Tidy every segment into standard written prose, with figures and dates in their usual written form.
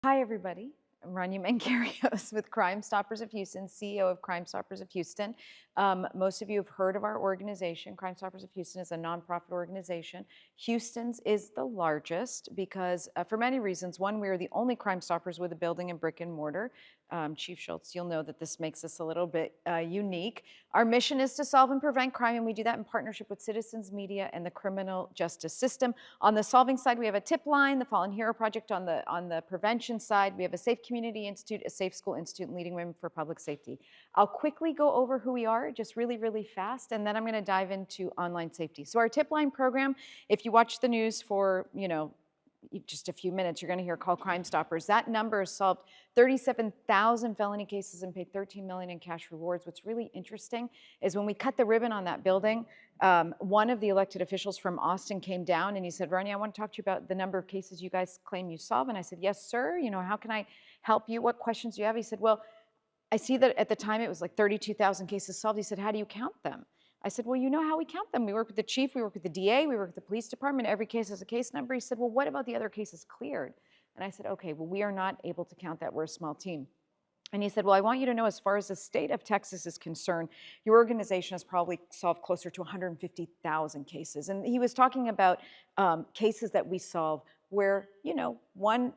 Hi, everybody. I'm Rania Mankarious with Crime Stoppers of Houston, CEO of Crime Stoppers of Houston. Most of you have heard of our organization. Crime Stoppers of Houston is a nonprofit organization. Houston's is the largest because, for many reasons. One, we are the only Crime Stoppers with a building and brick and mortar. Chief Schultz, you'll know that this makes us a little bit unique. Our mission is to solve and prevent crime, and we do that in partnership with citizens, media, and the criminal justice system. On the solving side, we have a tip line, the Fallen Hero Project. On the prevention side, we have a Safe Community Institute, a Safe School Institute, and Leading Women for Public Safety. I'll quickly go over who we are, just really, really fast, and then I'm gonna dive into online safety. So our tip line program, if you watch the news for, just a few minutes, you're gonna hear Call Crime Stoppers. That number has solved 37,000 felony cases and paid $13 million in cash rewards. What's really interesting is when we cut the ribbon on that building, one of the elected officials from Austin came down and he said, Rania, I want to talk to you about the number of cases you guys claim you solve. And I said, yes, sir. How can I help you? What questions do you have? He said, well, I see that at the time it was like 32,000 cases solved. He said, how do you count them? I said, well, you know how we count them. We work with the chief, we work with the DA, we work with the police department. Every case has a case number. He said, well, what about the other cases cleared? And I said, okay, well, we are not able to count that. We're a small team. And he said, well, I want you to know, as far as the state of Texas is concerned, your organization has probably solved closer to 150,000 cases. And he was talking about cases that we solve where, one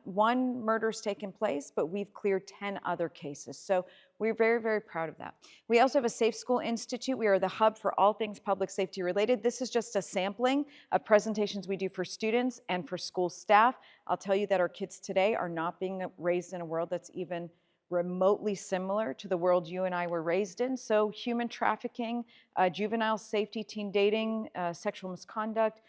murder's taken place, but we've cleared 10 other cases. So we're very, very proud of that. We also have a Safe School Institute. We are the hub for all things public safety related. This is just a sampling of presentations we do for students and for school staff. I'll tell you that our kids today are not being raised in a world that's even remotely similar to the world you and I were raised in. So human trafficking, juvenile safety, teen dating, sexual misconduct,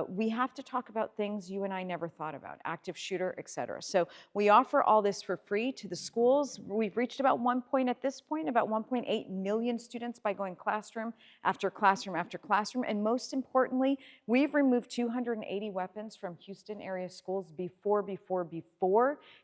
we have to talk about things you and I never thought about, active shooter, et cetera. So we offer all this for free to the schools. We've reached about at this point, about 1.8 million students by going classroom after classroom after classroom. And most importantly, we've removed 280 weapons from Houston area schools before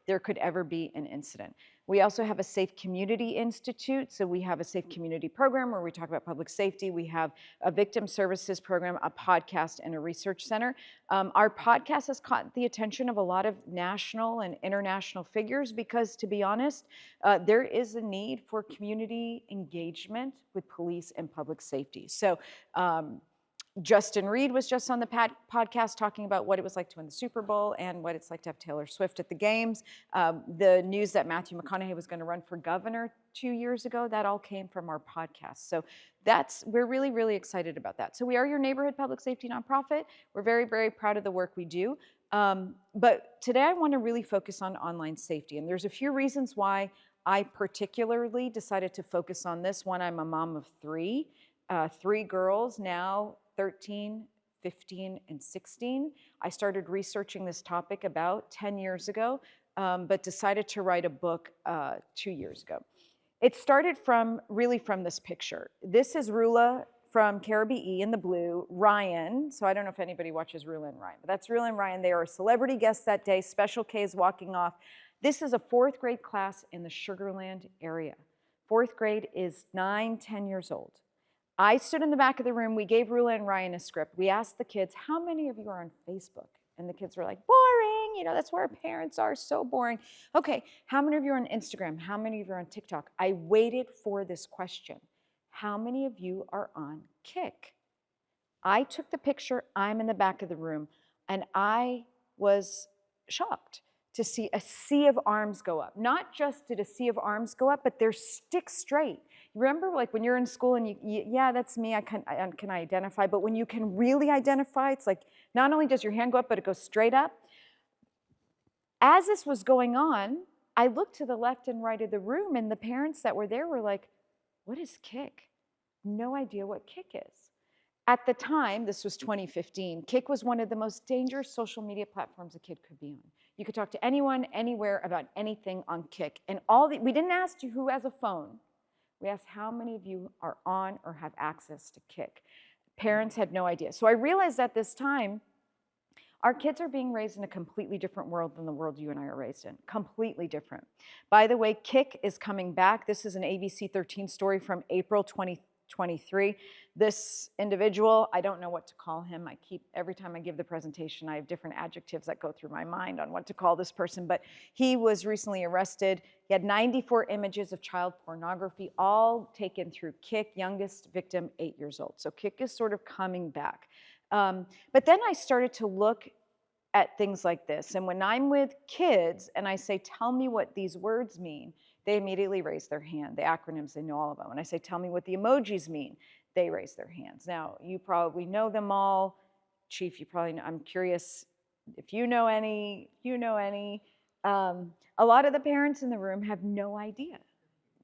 there could ever be an incident. We also have a Safe Community Institute. So we have a Safe Community program where we talk about public safety. We have a victim services program, a podcast, and a research center. Our podcast has caught the attention of a lot of national and international figures because, to be honest, there is a need for community engagement with police and public safety. So Justin Reed was just on the podcast talking about what it was like to win the Super Bowl and what it's like to have Taylor Swift at the games. The news that Matthew McConaughey was going to run for governor 2 years ago, that all came from our podcast. So we're really, really excited about that. So we are your neighborhood public safety nonprofit. We're very, very proud of the work we do. But today I want to really focus on online safety. And there's a few reasons why I particularly decided to focus on this. One, I'm a mom of three girls now, 13, 15, and 16. I started researching this topic about 10 years ago, but decided to write a book 2 years ago. It started really from this picture. This is Rula from Caribbean in the blue, Ryan. So I don't know if anybody watches Rula and Ryan, but that's Rula and Ryan. They are celebrity guests that day. Special K is walking off. This is a 4th grade class in the Sugar Land area. 4th grade is 9, 10 years old. I stood in the back of the room. We gave Rula and Ryan a script. We asked the kids, how many of you are on Facebook? And the kids were like, boring. That's where our parents are, so boring. Okay, how many of you are on Instagram? How many of you are on TikTok? I waited for this question. How many of you are on Kik? I took the picture. I'm in the back of the room. And I was shocked to see a sea of arms go up. Not just did a sea of arms go up, but they're stick straight. Remember, like when you're in school and yeah, that's me, I can identify, but when you can really identify, it's like not only does your hand go up, but it goes straight up. As this was going on, I looked to the left and right of the room, and the parents that were there were like, what is Kik? No idea what Kik is. At the time, this was 2015, Kik was one of the most dangerous social media platforms a kid could be on. You could talk to anyone, anywhere about anything on Kik. And we didn't ask you who has a phone. We asked how many of you are on or have access to Kik. Parents had no idea. So I realized at this time, our kids are being raised in a completely different world than the world you and I are raised in. Completely different. By the way, Kik is coming back. This is an ABC 13 story from April 20 23. This individual, I don't know what to call him. Every time I give the presentation, I have different adjectives that go through my mind on what to call this person, but he was recently arrested. He had 94 images of child pornography, all taken through Kik, youngest victim, 8 years old. So Kik is sort of coming back. But then I started to look at things like this. And when I'm with kids and I say, tell me what these words mean, they immediately raise their hand. The acronyms, they know all of them. When I say, tell me what the emojis mean, they raise their hands. Now, you probably know them all. Chief, you probably know. I'm curious if you know any, a lot of the parents in the room have no idea.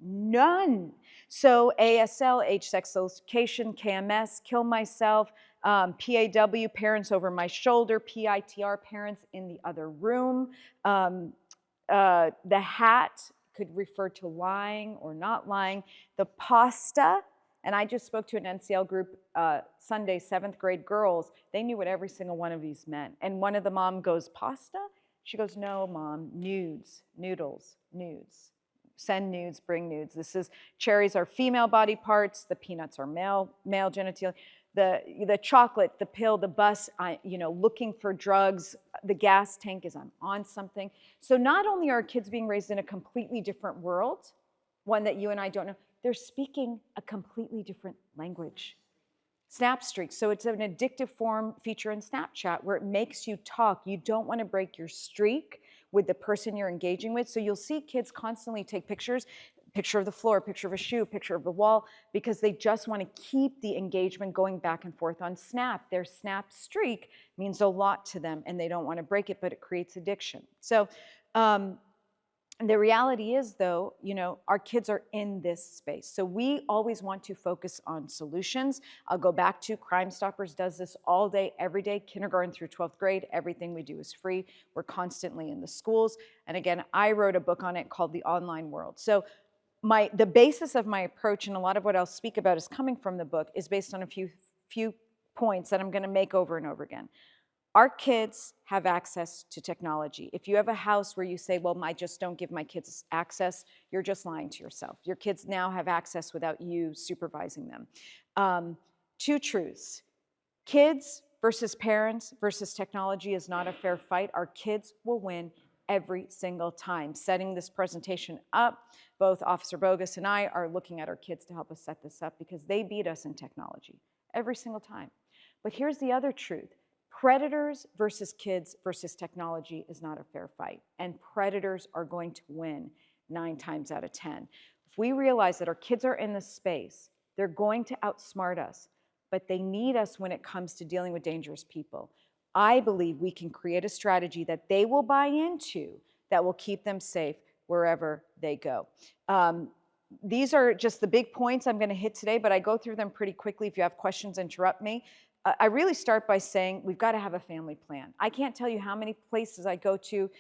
None. So ASL, age, sex, location, KMS, kill myself, PAW, parents over my shoulder, PITR, parents in the other room. The hat could refer to lying or not lying. The pasta, and I just spoke to an NCL group Sunday, 7th grade girls. They knew what every single one of these meant. And one of the mom goes, pasta? She goes, no, mom, nudes, noodles, nudes. Send nudes, bring nudes. This is, cherries are female body parts, the peanuts are male genitalia. The chocolate, the pill, the bus, looking for drugs, the gas tank is I'm on something. So not only are kids being raised in a completely different world, one that you and I don't know, they're speaking a completely different language. Snapstreaks, so it's an addictive feature in Snapchat where it makes you talk. You don't want to break your streak with the person you're engaging with. So you'll see kids constantly take pictures, picture of the floor, picture of a shoe, picture of the wall, because they just want to keep the engagement going back and forth on Snap. Their Snap streak means a lot to them and they don't want to break it, but it creates addiction. So the reality is, though, our kids are in this space. So we always want to focus on solutions. I'll go back to Crime Stoppers does this all day, every day, kindergarten through 12th grade. Everything we do is free. We're constantly in the schools. And again, I wrote a book on it called The Online World. So the basis of my approach, and a lot of what I'll speak about is coming from the book, is based on a few points that I'm going to make over and over again. Our kids have access to technology. If you have a house where you say, well, I just don't give my kids access, you're just lying to yourself. Your kids now have access without you supervising them. 2 truths. Kids versus parents versus technology is not a fair fight. Our kids will win every single time. Setting this presentation up, both Officer Bogus and I are looking at our kids to help us set this up because they beat us in technology every single time. But here's the other truth. Predators versus kids versus technology is not a fair fight. And predators are going to win 9 times out of 10. If we realize that our kids are in this space, they're going to outsmart us, but they need us when it comes to dealing with dangerous people. I believe we can create a strategy that they will buy into that will keep them safe wherever they go. These are just the big points I'm going to hit today, but I go through them pretty quickly. If you have questions, interrupt me. I really start by saying we've got to have a family plan. I can't tell you how many places I go to.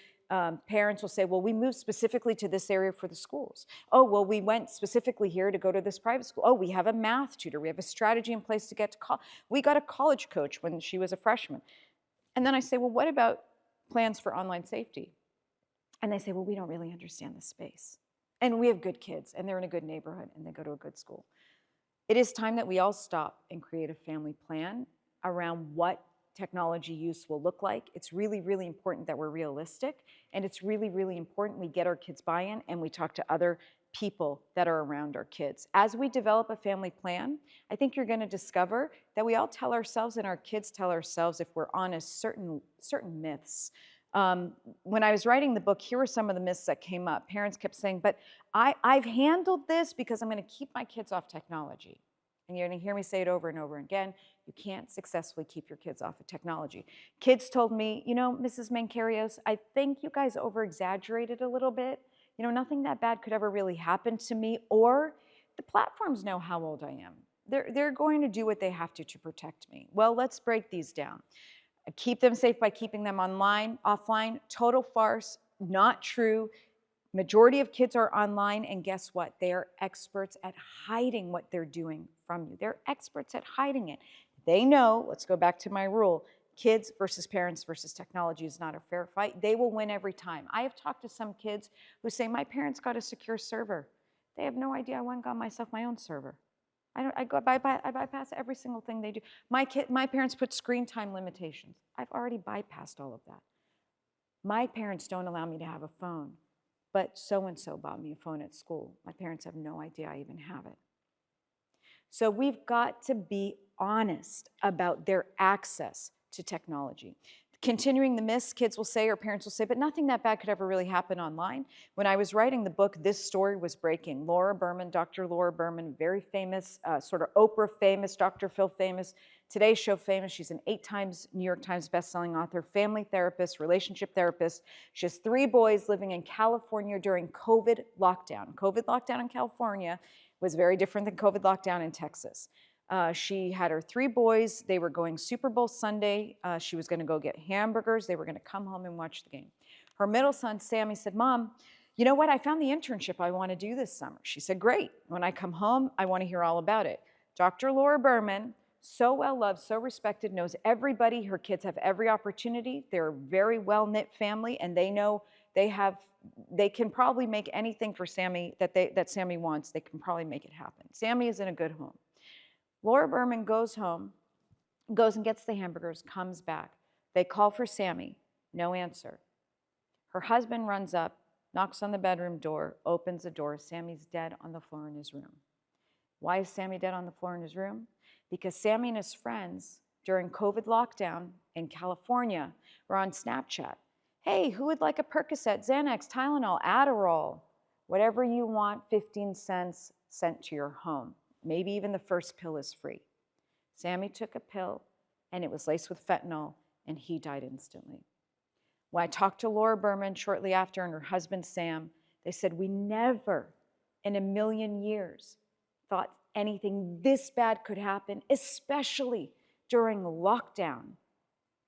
Parents will say, well, we moved specifically to this area for the schools. Oh, well, we went specifically here to go to this private school. Oh, we have a math tutor. We have a strategy in place to get to college. We got a college coach when she was a freshman. And then I say, well, what about plans for online safety? And they say, well, we don't really understand the space. And we have good kids, and they're in a good neighborhood, and they go to a good school. It is time that we all stop and create a family plan around what technology use will look like. It's really, really important that we're realistic, and it's really, really important we get our kids buy-in and we talk to other people that are around our kids. As we develop a family plan, I think you're going to discover that we all tell ourselves and our kids tell ourselves, if we're honest, certain myths. When I was writing the book, here were some of the myths that came up. Parents kept saying, but I've handled this because I'm going to keep my kids off technology. And you're going to hear me say it over and over again. You can't successfully keep your kids off of technology. Kids told me, Mrs. Mankarious, I think you guys over-exaggerated a little bit. Nothing that bad could ever really happen to me. Or the platforms know how old I am. They're going to do what they have to protect me. Well, let's break these down. Keep them safe by keeping them offline. Total farce, not true. Majority of kids are online, and guess what? They are experts at hiding what they're doing from you. They're experts at hiding it. They know, let's go back to my rule, kids versus parents versus technology is not a fair fight. They will win every time. I have talked to some kids who say, my parents got a secure server. They have no idea I went and got myself my own server. I bypass every single thing they do. My parents put screen time limitations. I've already bypassed all of that. My parents don't allow me to have a phone, but so-and-so bought me a phone at school. My parents have no idea I even have it. So we've got to be honest about their access to technology. Continuing the myths, kids will say or parents will say, but nothing that bad could ever really happen online. When I was writing the book, this story was breaking. Laura Berman, Dr. Laura Berman, very famous, sort of Oprah famous, Dr. Phil famous, Today Show famous. She's an 8 times New York Times bestselling author, family therapist, relationship therapist. She has 3 boys living in California during COVID lockdown. COVID lockdown in California was very different than COVID lockdown in Texas. She had her 3 boys. They were going Super Bowl Sunday. She was going to go get hamburgers. They were going to come home and watch the game. Her middle son, Sammy, said, Mom, you know what? I found the internship I want to do this summer. She said, great. When I come home, I want to hear all about it. Dr. Laura Berman, so well loved, so respected, knows everybody. Her kids have every opportunity. They're a very well-knit family, and they know they can probably make anything for Sammy that Sammy wants. They can probably make it happen. Sammy is in a good home. Laura Berman goes home, goes and gets the hamburgers, comes back. They call for Sammy, no answer. Her husband runs up, knocks on the bedroom door, opens the door. Sammy's dead on the floor in his room. Why is Sammy dead on the floor in his room? Because Sammy and his friends, during COVID lockdown in California, were on Snapchat. Hey, who would like a Percocet, Xanax, Tylenol, Adderall? Whatever you want, 15 cents sent to your home. Maybe even the first pill is free. Sammy took a pill, and it was laced with fentanyl, and he died instantly. When I talked to Laura Berman shortly after and her husband Sam, they said, we never in a million years thought anything this bad could happen, especially during lockdown,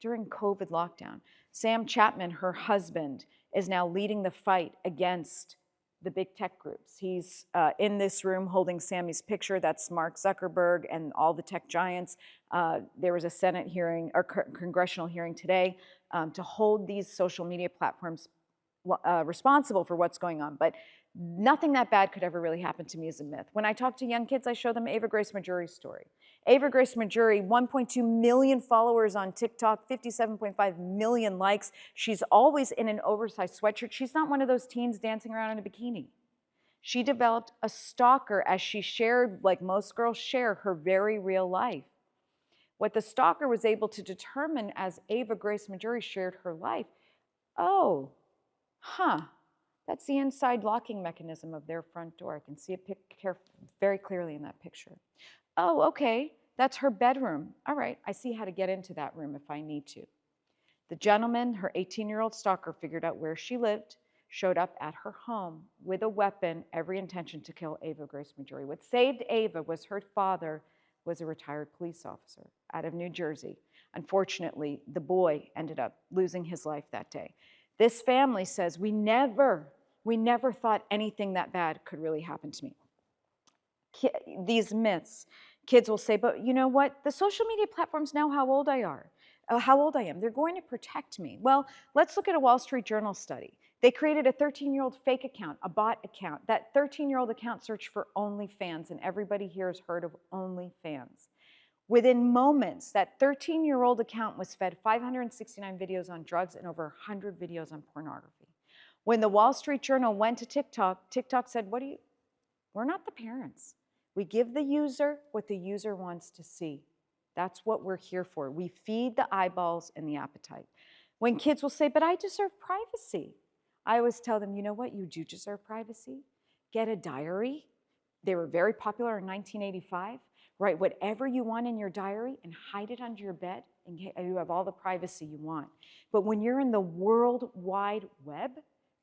during COVID lockdown. Sam Chapman, her husband, is now leading the fight against the big tech groups. He's in this room holding Sammy's picture. That's Mark Zuckerberg and all the tech giants. There was a Senate hearing or congressional hearing today to hold these social media platforms responsible for what's going on. But nothing that bad could ever really happen to me is a myth. When I talk to young kids, I show them Ava Grace Majuri's story. Ava Grace Majuri, 1.2 million followers on TikTok, 57.5 million likes. She's always in an oversized sweatshirt. She's not one of those teens dancing around in a bikini. She developed a stalker as she shared, like most girls share, her very real life. What the stalker was able to determine as Ava Grace Majuri shared her life, oh, that's the inside locking mechanism of their front door. I can see it very clearly in that picture. Oh, okay, that's her bedroom. All right, I see how to get into that room if I need to. The gentleman, her 18-year-old stalker, figured out where she lived, showed up at her home with a weapon, every intention to kill Ava Grace Majuri. What saved Ava was her father was a retired police officer out of New Jersey. Unfortunately, the boy ended up losing his life that day. This family says, we never thought anything that bad could really happen to me. These myths, kids will say, but you know what? The social media platforms know how old I am. They're going to protect me. Well, let's look at a Wall Street Journal study. They created a 13-year-old fake account, a bot account. That 13-year-old account searched for OnlyFans, and everybody here has heard of OnlyFans. Within moments, that 13-year-old account was fed 569 videos on drugs and over 100 videos on pornography. When the Wall Street Journal went to TikTok, TikTok said, we're not the parents. We give the user what the user wants to see. That's what we're here for. We feed the eyeballs and the appetite. When kids will say, but I deserve privacy, I always tell them, you know what? You do deserve privacy. Get a diary. They were very popular in 1985. Write whatever you want in your diary and hide it under your bed, and you have all the privacy you want. But when you're in the World Wide Web,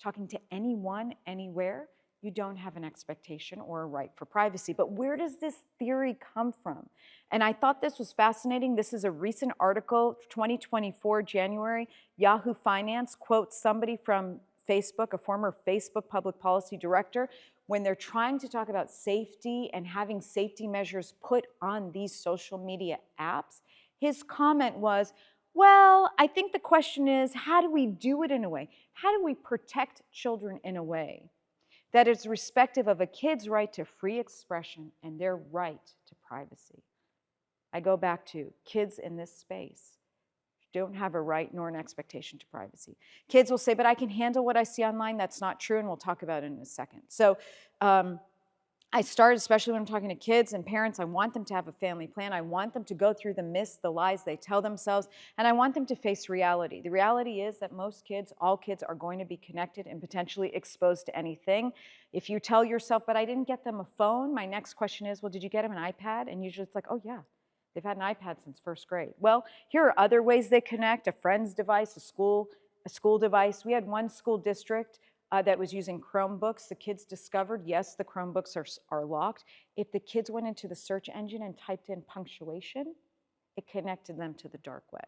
talking to anyone, anywhere, you don't have an expectation or a right for privacy. But where does this theory come from? And I thought this was fascinating. This is a recent article, 2024, January. Yahoo Finance quotes somebody from Facebook, a former Facebook public policy director, when they're trying to talk about safety and having safety measures put on these social media apps. His comment was, well, I think the question is, how do we do it in a way? How do we protect children in a way that is respective of a kid's right to free expression and their right to privacy. I go back to kids in this space don't have a right nor an expectation to privacy. Kids will say, but I can handle what I see online. That's not true, and we'll talk about it in a second. So I start, especially when I'm talking to kids and parents, I want them to have a family plan. I want them to go through the myths, the lies they tell themselves, and I want them to face reality. The reality is that most kids, all kids, are going to be connected and potentially exposed to anything. If you tell yourself, but I didn't get them a phone, my next question is, well, did you get them an iPad? And usually it's like, oh yeah, they've had an iPad since first grade. Well, here are other ways they connect: a friend's device, a school device. We had one school district that was using Chromebooks. The kids discovered, yes, the Chromebooks are locked. If the kids went into the search engine and typed in punctuation, it connected them to the dark web.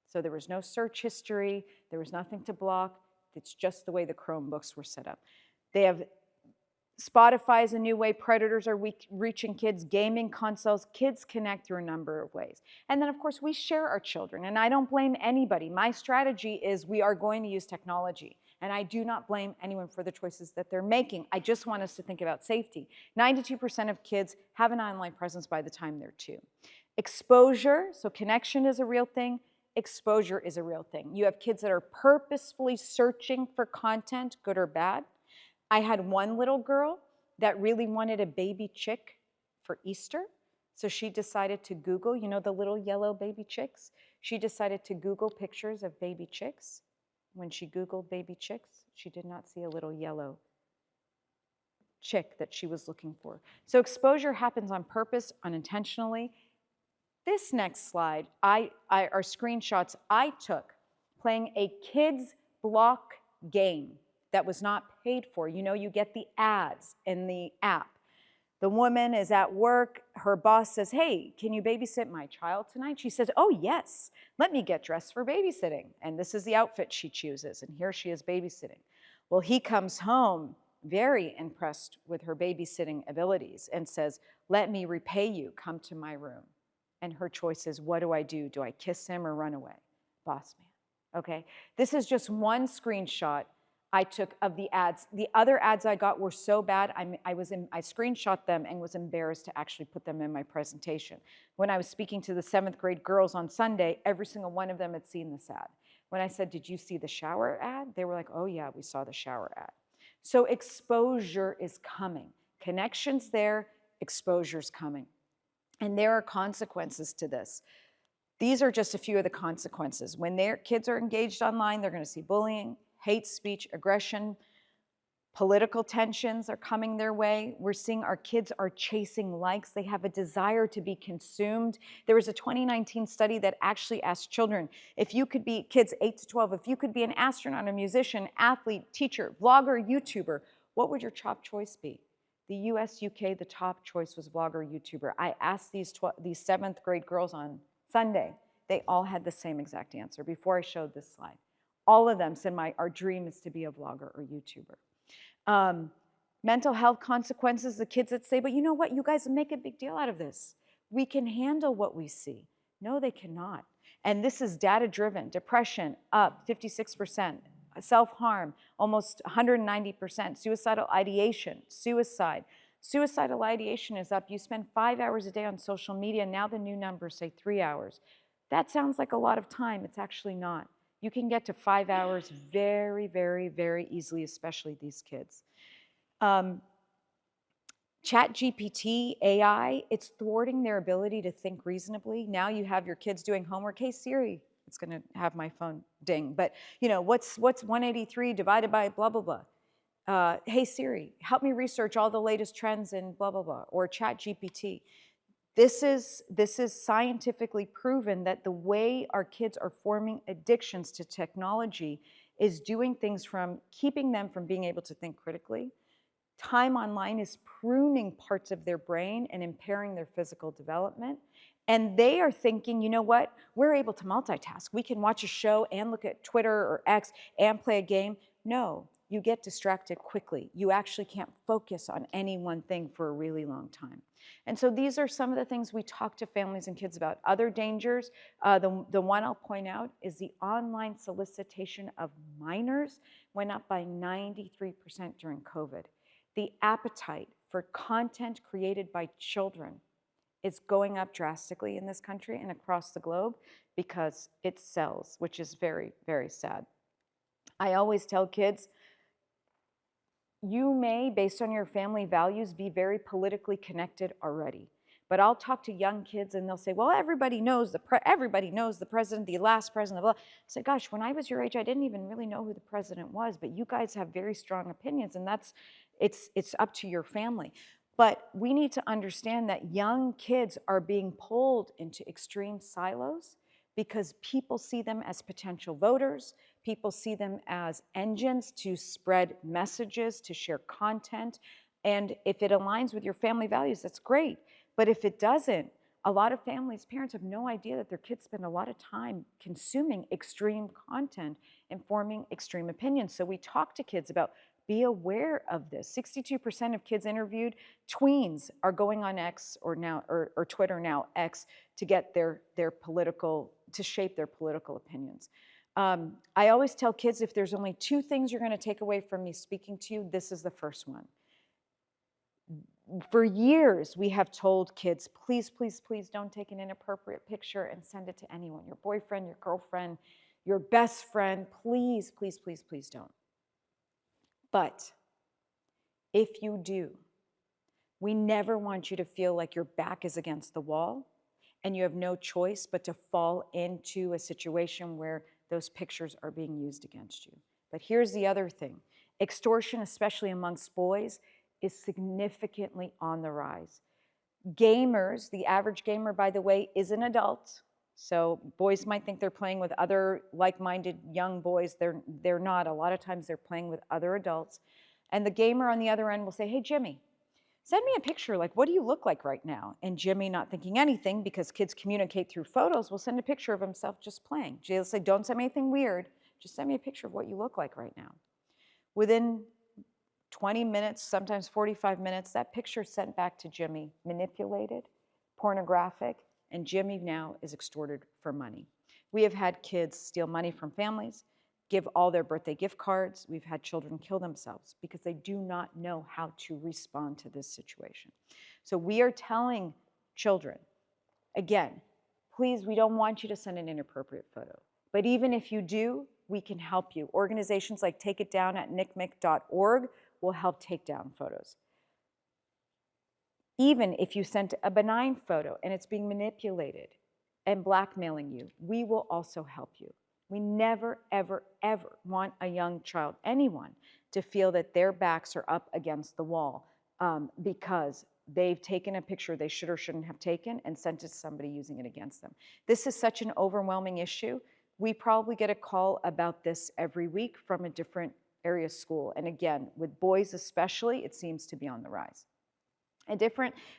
So there was no search history, there was nothing to block. It's just the way the Chromebooks were set up. They have Spotify is a new way predators are reaching kids, gaming consoles. Kids connect through a number of ways. And then, of course, we share our children, and I don't blame anybody. My strategy is we are going to use technology, and I do not blame anyone for the choices that they're making. I just want us to think about safety. 92% of kids have an online presence by the time they're 2. Exposure, so connection is a real thing. Exposure is a real thing. You have kids that are purposefully searching for content, good or bad. I had one little girl that really wanted a baby chick for Easter. So she decided to Google, you know, the little yellow baby chicks? She decided to Google pictures of baby chicks. When she Googled baby chicks, she did not see a little yellow chick that she was looking for. So exposure happens on purpose, unintentionally. This next slide are screenshots I took playing a kids block game that was not paid for. You know, you get the ads in the app. The woman is at work. Her boss says, hey, can you babysit my child tonight? She says, oh, yes. Let me get dressed for babysitting. And this is the outfit she chooses. And here she is babysitting. Well, he comes home very impressed with her babysitting abilities and says, let me repay you. Come to my room. And her choice is, what do I do? Do I kiss him or run away? Boss man. Okay? This is just one screenshot I took of the ads. The other ads I got were so bad, I screenshot them and was embarrassed to actually put them in my presentation. When I was speaking to the 7th grade girls on Sunday, every single one of them had seen this ad. When I said, did you see the shower ad? They were like, oh yeah, we saw the shower ad. So exposure is coming. Connection's there, exposure's coming. And there are consequences to this. These are just a few of the consequences. When their kids are engaged online, they're going to see bullying, hate speech, aggression, political tensions are coming their way. We're seeing our kids are chasing likes. They have a desire to be consumed. There was a 2019 study that actually asked children, if you could be, kids 8 to 12, if you could be an astronaut, a musician, athlete, teacher, vlogger, YouTuber, what would your top choice be? The US, UK, the top choice was vlogger, YouTuber. I asked these 7th grade girls on Sunday. They all had the same exact answer before I showed this slide. All of them said, our dream is to be a vlogger or YouTuber. Mental health consequences, the kids that say, but you know what, you guys make a big deal out of this. We can handle what we see. No, they cannot. And this is data-driven. Depression, up 56%. Self-harm, almost 190%. Suicidal ideation, suicide. Suicidal ideation is up. You spend 5 hours a day on social media. Now the new numbers say 3 hours. That sounds like a lot of time. It's actually not. You can get to 5 hours very, very, very easily, especially these kids. ChatGPT, AI, it's thwarting their ability to think reasonably. Now you have your kids doing homework. Hey, Siri, it's going to have my phone ding. But, you know, what's 183 divided by blah, blah, blah? Hey, Siri, help me research all the latest trends in blah, blah, blah. Or ChatGPT. This is scientifically proven that the way our kids are forming addictions to technology is doing things from keeping them from being able to think critically. Time online is pruning parts of their brain and impairing their physical development. And they are thinking, you know what, we're able to multitask. We can watch a show and look at Twitter or X and play a game. No, you get distracted quickly. You actually can't focus on any one thing for a really long time. And so these are some of the things we talk to families and kids about. Other dangers, the one I'll point out is the online solicitation of minors went up by 93% during COVID. The appetite for content created by children is going up drastically in this country and across the globe because it sells, which is very, very sad. I always tell kids, you may, based on your family values, be very politically connected already. But I'll talk to young kids and they'll say, well, everybody knows the president, the last president, blah. I say, gosh, when I was your age, I didn't even really know who the president was, but you guys have very strong opinions, and it's up to your family. But we need to understand that young kids are being pulled into extreme silos because people see them as potential voters. People see them as engines to spread messages, to share content. And if it aligns with your family values, that's great. But if it doesn't, a lot of families, parents have no idea that their kids spend a lot of time consuming extreme content and forming extreme opinions. So we talk to kids about, be aware of this. 62% of kids interviewed, tweens, are going on X or Twitter, now X, to get their political, to shape their political opinions. I always tell kids, if there's only 2 things you're going to take away from me speaking to you, this is the first one. For years, we have told kids, please, please, please don't take an inappropriate picture and send it to anyone. Your boyfriend, your girlfriend, your best friend, please, please, please, please don't. But if you do, we never want you to feel like your back is against the wall and you have no choice but to fall into a situation where those pictures are being used against you. But here's the other thing. Extortion, especially amongst boys, is significantly on the rise. Gamers, the average gamer, by the way, is an adult. So boys might think they're playing with other like-minded young boys. They're not. A lot of times they're playing with other adults. And the gamer on the other end will say, hey, Jimmy, send me a picture. Like, what do you look like right now? And Jimmy, not thinking anything, because kids communicate through photos, will send a picture of himself just playing. Jay'll say, don't send me anything weird. Just send me a picture of what you look like right now. Within 20 minutes, sometimes 45 minutes, that picture sent back to Jimmy, manipulated, pornographic, and Jimmy now is extorted for money. We have had kids steal money from families, give all their birthday gift cards. We've had children kill themselves because they do not know how to respond to this situation. So we are telling children, again, please, we don't want you to send an inappropriate photo. But even if you do, we can help you. Organizations like Take It Down at nicmic.org will help take down photos. Even if you sent a benign photo and it's being manipulated and blackmailing you, we will also help you. We never, ever, ever want a young child, anyone, to feel that their backs are up against the wall because they've taken a picture they should or shouldn't have taken and sent it to somebody using it against them. This is such an overwhelming issue. We probably get a call about this every week from a different area school. And again, with boys especially, it seems to be on the rise.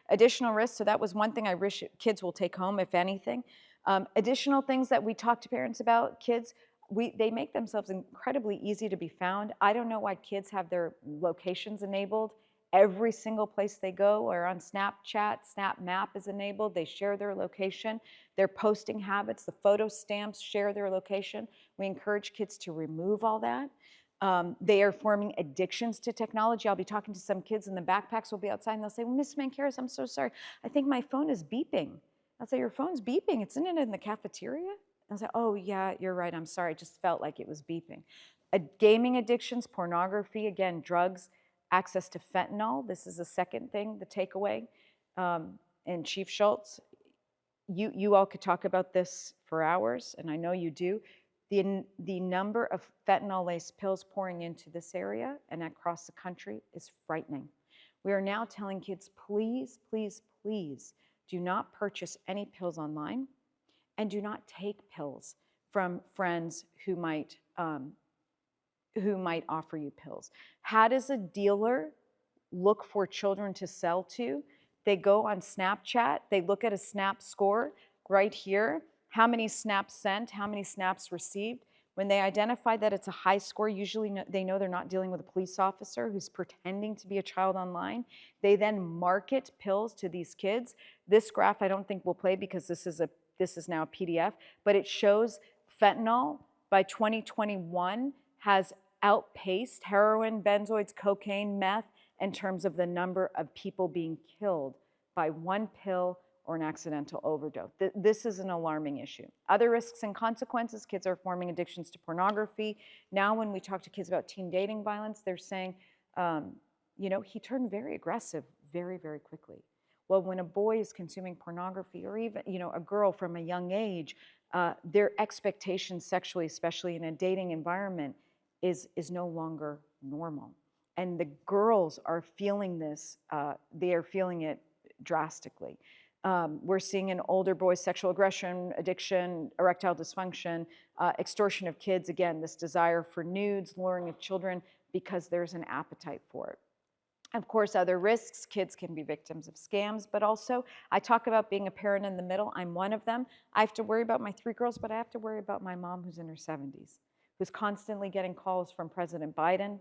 Additional risks, so that was one thing I wish kids will take home, if anything. Additional things that we talk to parents about, kids, they make themselves incredibly easy to be found. I don't know why kids have their locations enabled every single place they go, or on Snapchat, Snap Map is enabled, they share their location. Their posting habits, the photo stamps share their location. We encourage kids to remove all that. They are forming addictions to technology. I'll be talking to some kids and the backpacks will be outside and they'll say, well, Miss Mankarious, I'm so sorry. I think my phone is beeping. I'll say, your phone's beeping. Isn't it in the cafeteria? I'll say, oh yeah, you're right. I'm sorry. I just felt like it was beeping. Gaming addictions, pornography, again, drugs, access to fentanyl. This is the second thing, the takeaway. And Chief Schultz, you all could talk about this for hours, and I know you do. The number of fentanyl-laced pills pouring into this area and across the country is frightening. We are now telling kids, please, please, please do not purchase any pills online and do not take pills from friends who might offer you pills. How does a dealer look for children to sell to? They go on Snapchat, they look at a snap score right here, how many snaps sent, how many snaps received. When they identify that it's a high score, usually they know they're not dealing with a police officer who's pretending to be a child online. They then market pills to these kids. This graph I don't think we'll play because this is now a PDF, but it shows fentanyl by 2021 has outpaced heroin, benzoids, cocaine, meth, in terms of the number of people being killed by one pill or an accidental overdose. This is an alarming issue. Other risks and consequences, kids are forming addictions to pornography. Now when we talk to kids about teen dating violence, they're saying, you know, he turned very aggressive very, very quickly. Well, when a boy is consuming pornography, or even, you know, a girl from a young age, their expectations sexually, especially in a dating environment, is no longer normal. And the girls are feeling this, they are feeling it drastically. We're seeing in older boys sexual aggression, addiction, erectile dysfunction, extortion of kids, again, this desire for nudes, luring of children, because there's an appetite for it. Of course, other risks, kids can be victims of scams, but also I talk about being a parent in the middle. I'm one of them. I have to worry about my 3 girls, but I have to worry about my mom who's in her 70s, who's constantly getting calls from President Biden.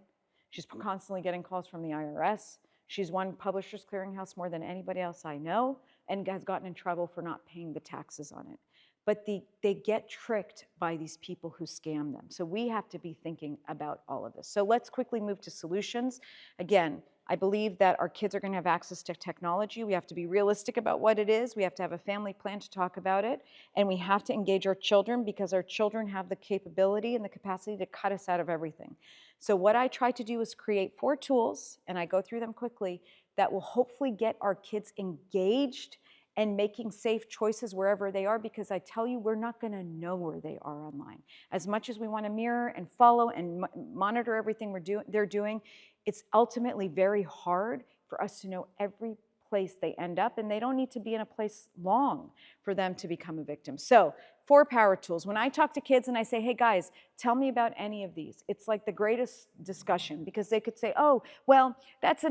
She's constantly getting calls from the IRS. She's won Publishers Clearinghouse more than anybody else I know, and has gotten in trouble for not paying the taxes on it. But they get tricked by these people who scam them. So we have to be thinking about all of this. So let's quickly move to solutions. Again, I believe that our kids are going to have access to technology. We have to be realistic about what it is. We have to have a family plan to talk about it. And we have to engage our children, because our children have the capability and the capacity to cut us out of everything. So what I try to do is create 4 tools, and I go through them quickly, that will hopefully get our kids engaged and making safe choices wherever they are, because I tell you, we're not gonna know where they are online. As much as we wanna mirror and follow and monitor everything they're doing, it's ultimately very hard for us to know every place they end up, and they don't need to be in a place long for them to become a victim. So 4 power tools. When I talk to kids and I say, hey guys, tell me about any of these, it's like the greatest discussion, because they could say, oh, well, that's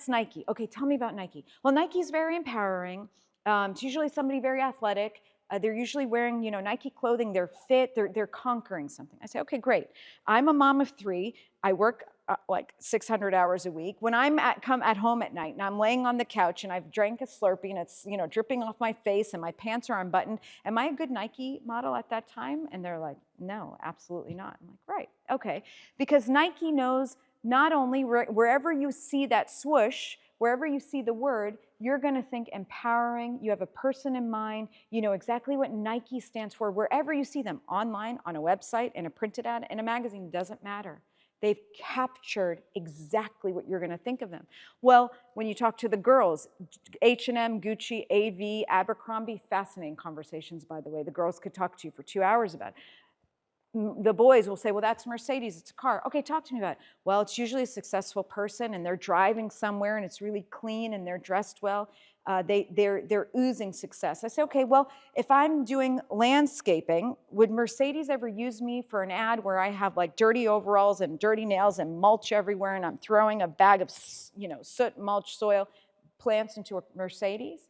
Nike. Okay, tell me about Nike. Well, Nike's very empowering. It's usually somebody very athletic. They're usually wearing, you know, Nike clothing. They're fit. They're conquering something. I say, okay, great. I'm a mom of 3. I work like 600 hours a week. When come at home at night and I'm laying on the couch and I've drank a Slurpee and it's, you know, dripping off my face and my pants are unbuttoned, am I a good Nike model at that time? And they're like, no, absolutely not. I'm like, right, okay. Because Nike knows not only wherever you see that swoosh, wherever you see the word, you're gonna think empowering, you have a person in mind, you know exactly what Nike stands for, wherever you see them, online, on a website, in a printed ad, in a magazine, doesn't matter. They've captured exactly what you're gonna think of them. Well, when you talk to the girls, H&M, Gucci, AV, Abercrombie, fascinating conversations, by the way. The girls could talk to you for 2 hours about it. The boys will say, well, that's Mercedes, it's a car. Okay, talk to me about it. Well, it's usually a successful person and they're driving somewhere and it's really clean and they're dressed well. They're oozing success. I say, okay, well, if I'm doing landscaping, would Mercedes ever use me for an ad where I have like dirty overalls and dirty nails and mulch everywhere and I'm throwing a bag of, you know, soot, mulch, soil, plants into a Mercedes?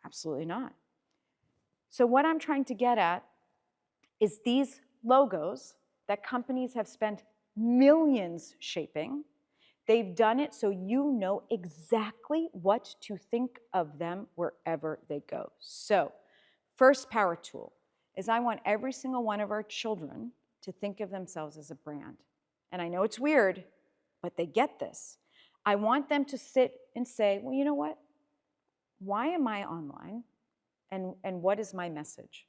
Absolutely not. So what I'm trying to get at is these logos that companies have spent millions shaping. They've done it so you know exactly what to think of them wherever they go. So, first power tool is I want every single one of our children to think of themselves as a brand. And I know it's weird, but they get this. I want them to sit and say, well, you know what? Why am I online? And what is my message?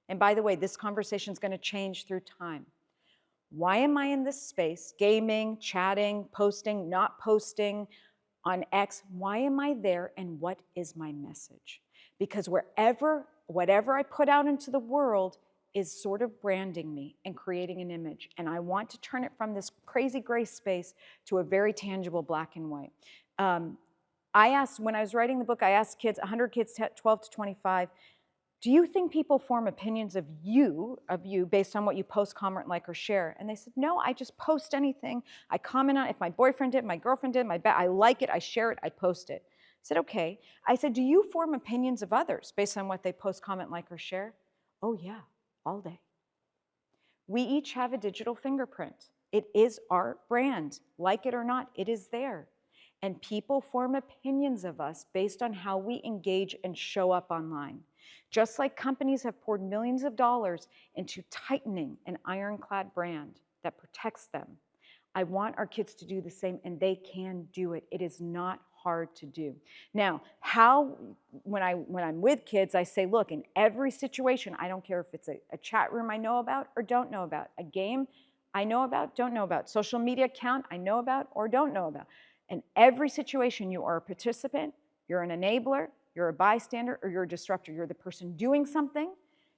And by the way, this conversation is going to change through time. Why am I in this space? Gaming, chatting, posting, not posting on X. Why am I there and what is my message? Because whatever I put out into the world is sort of branding me and creating an image. And I want to turn it from this crazy gray space to a very tangible black and white. When I was writing the book, I asked kids, 100 kids, 12 to 25, do you think people form opinions of you based on what you post, comment, like, or share? And they said, no, I just post anything. I comment on it. If my boyfriend did, my girlfriend did, I like it, I share it, I post it. I said, okay. I said, do you form opinions of others based on what they post, comment, like, or share? Oh yeah, all day. We each have a digital fingerprint. It is our brand. Like it or not, it is there. And people form opinions of us based on how we engage and show up online. Just like companies have poured millions of dollars into tightening an ironclad brand that protects them, I want our kids to do the same, and they can do it. It is not hard to do. Now, when I'm with kids, I say, look, in every situation, I don't care if it's a chat room I know about or don't know about, a game I know about, don't know about, social media account I know about or don't know about. In every situation, you are a participant, you're an enabler, you're a bystander, or you're a disruptor. You're the person doing something,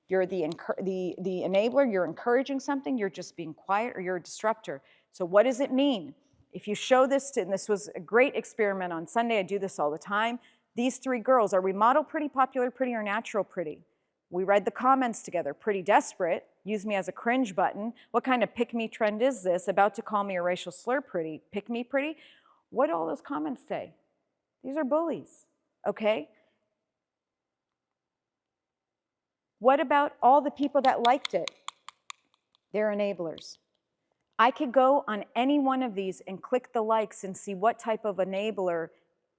you're the enabler, you're encouraging something, you're just being quiet, or you're a disruptor. So what does it mean? If you show this and this was a great experiment on Sunday, I do this all the time. These three girls, are we model pretty, popular pretty, or natural pretty? We read the comments together. Pretty desperate, use me as a cringe button. What kind of pick-me trend is this? About to call me a racial slur pretty, pick me pretty? What do all those comments say? These are bullies, okay? What about all the people that liked it? They're enablers. I could go on any one of these and click the likes and see what type of enabler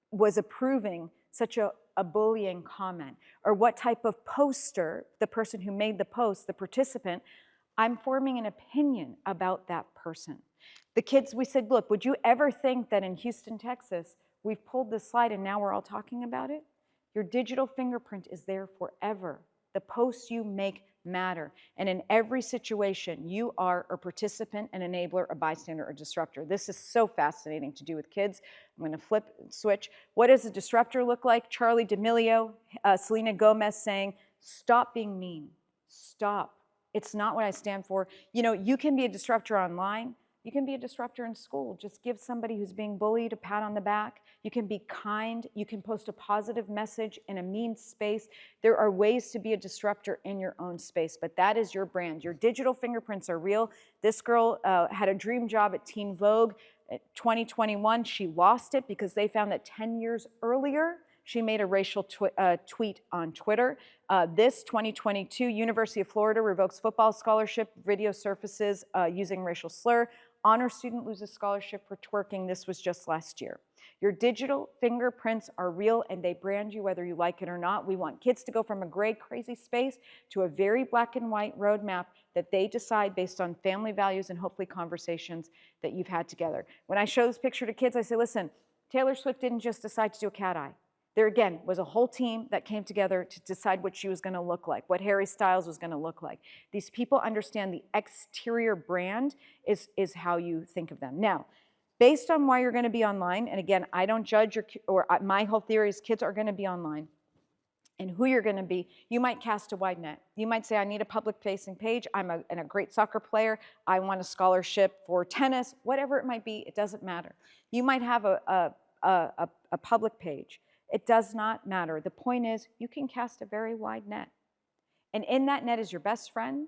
was approving such a bullying comment, or what type of poster, the person who made the post, the participant, I'm forming an opinion about that person. The kids, we said, look, would you ever think that in Houston, Texas, we've pulled this slide and now we're all talking about it? Your digital fingerprint is there forever. The posts you make matter. And in every situation, you are a participant, an enabler, a bystander, a disruptor. This is so fascinating to do with kids. I'm going to switch. What does a disruptor look like? Charlie D'Amelio, Selena Gomez saying, stop being mean. Stop. It's not what I stand for. You know, you can be a disruptor online. You can be a disruptor in school. Just give somebody who's being bullied a pat on the back. You can be kind. You can post a positive message in a mean space. There are ways to be a disruptor in your own space, but that is your brand. Your digital fingerprints are real. This girl had a dream job at Teen Vogue. 2021, she lost it because they found that 10 years earlier, she made a racial tweet on Twitter. This 2022, University of Florida revokes football scholarship, video surfaces using racial slur. Honor student loses scholarship for twerking. This was just last year. Your digital fingerprints are real and they brand you whether you like it or not. We want kids to go from a gray, crazy space to a very black and white roadmap that they decide based on family values and hopefully conversations that you've had together. When I show this picture to kids, I say, listen, Taylor Swift didn't just decide to do a cat eye. There again was a whole team that came together to decide what she was going to look like, what Harry Styles was going to look like. These people understand the exterior brand is how you think of them. Now, based on why you're going to be online, and again, I don't judge my whole theory is kids are going to be online, and who you're going to be, you might cast a wide net. You might say, I need a public-facing page. I'm a great soccer player. I want a scholarship for tennis, whatever it might be. It doesn't matter. You might have a public page. It does not matter. The point is, you can cast a very wide net. And in that net is your best friend,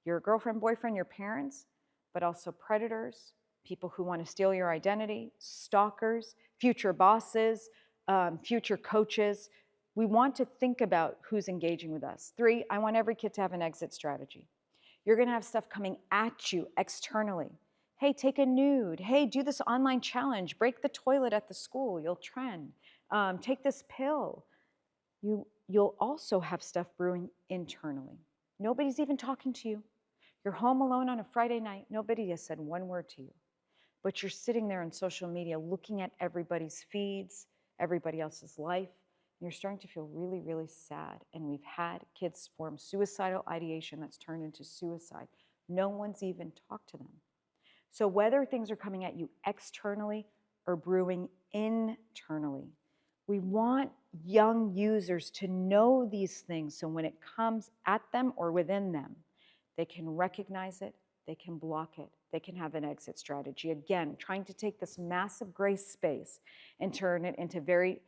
your girlfriend, boyfriend, your parents, but also predators, people who want to steal your identity, stalkers, future bosses, future coaches. We want to think about who's engaging with us. 3, I want every kid to have an exit strategy. You're going to have stuff coming at you externally. Hey, take a nude. Hey, do this online challenge. Break the toilet at the school. You'll trend. Take this pill. You'll also have stuff brewing internally. Nobody's even talking to you. You're home alone on a Friday night. Nobody has said one word to you. But you're sitting there on social media looking at everybody's feeds, everybody else's life, and you're starting to feel really, really sad. And we've had kids form suicidal ideation that's turned into suicide. No one's even talked to them. So whether things are coming at you externally or brewing internally, we want young users to know these things so when it comes at them or within them, they can recognize it, they can block it, they can have an exit strategy. Again, trying to take this massive gray space and turn it into very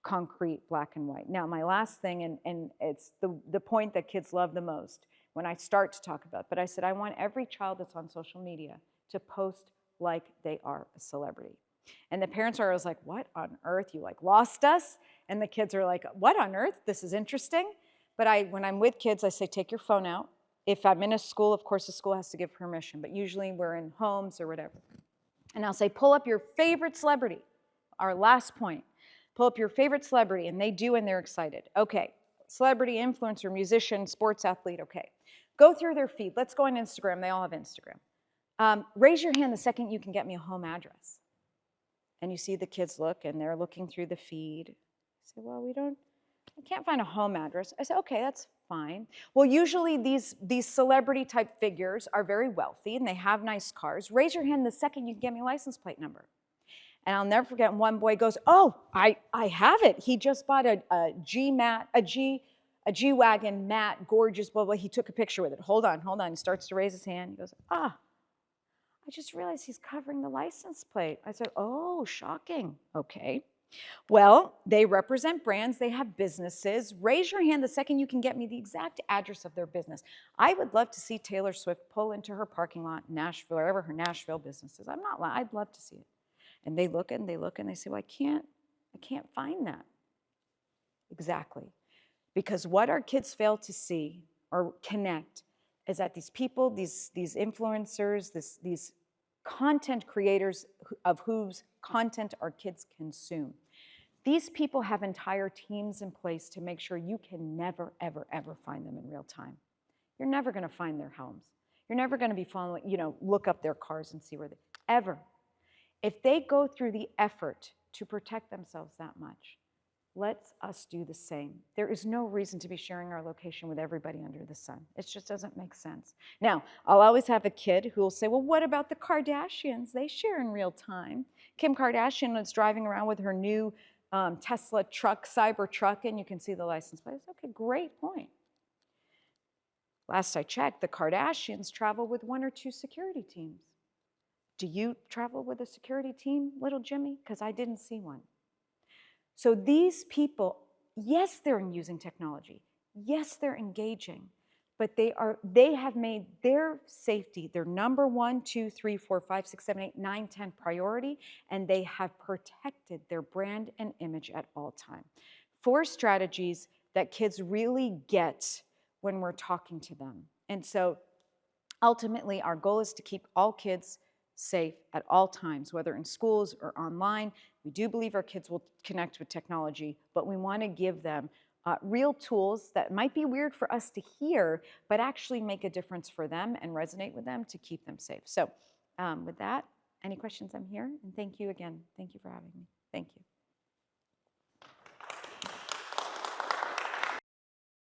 concrete black and white. Now, my last thing, and it's the point that kids love the most when I start to talk about, but I said I want every child that's on social media to post like they are a celebrity. And the parents are always like, what on earth? You like lost us? And the kids are like, what on earth? This is interesting. But when I'm with kids, I say, take your phone out. If I'm in a school, of course, the school has to give permission. But usually we're in homes or whatever. And I'll say, pull up your favorite celebrity. Our last point. Pull up your favorite celebrity. And they do, and they're excited. Okay, celebrity, influencer, musician, sports athlete. Okay. Go through their feed. Let's go on Instagram. They all have Instagram. Raise your hand the second you can get me a home address. And you see the kids look, and they're looking through the feed. I say, well, I can't find a home address. I say, okay, that's fine. Well, usually these celebrity type figures are very wealthy and they have nice cars. Raise your hand the second you can get me a license plate number. And I'll never forget, one boy goes, oh, I have it. He just bought a G-Wagon matte, gorgeous, blah, blah. He took a picture with it. Hold on. He starts to raise his hand. He goes, I just realized he's covering the license plate. I said, oh, shocking. Okay. Well, they represent brands. They have businesses. Raise your hand the second you can get me the exact address of their business. I would love to see Taylor Swift pull into her parking lot in Nashville, wherever her Nashville business is. I'd love to see it. And they look and they say, well, I can't find that. Exactly. Because what our kids fail to see or connect is that these people, these influencers, these content creators of whose content our kids consume, these people have entire teams in place to make sure you can never, ever, ever find them in real time. You're never going to find their homes. You're never going to be following, look up their cars and see where ever. If they go through the effort to protect themselves that much, let us do the same. There is no reason to be sharing our location with everybody under the sun. It just doesn't make sense. Now, I'll always have a kid who will say, well, what about the Kardashians? They share in real time. Kim Kardashian is driving around with her new Tesla truck, Cyber truck, and you can see the license plate. Okay, great point. Last I checked, the Kardashians travel with 1 or 2 security teams. Do you travel with a security team, little Jimmy? Because I didn't see one. So these people, yes, they're using technology. Yes, they're engaging, but they have made their safety their number 1, 2, 3, 4, 5, 6, 7, 8, 9, 10 priority, and they have protected their brand and image at all time. 4 strategies that kids really get when we're talking to them. And so ultimately, our goal is to keep all kids safe at all times, whether in schools or online. We do believe our kids will connect with technology, but we want to give them real tools that might be weird for us to hear, but actually make a difference for them and resonate with them to keep them safe. So with that, any questions? I'm here. And thank you again. Thank you for having me. Thank you.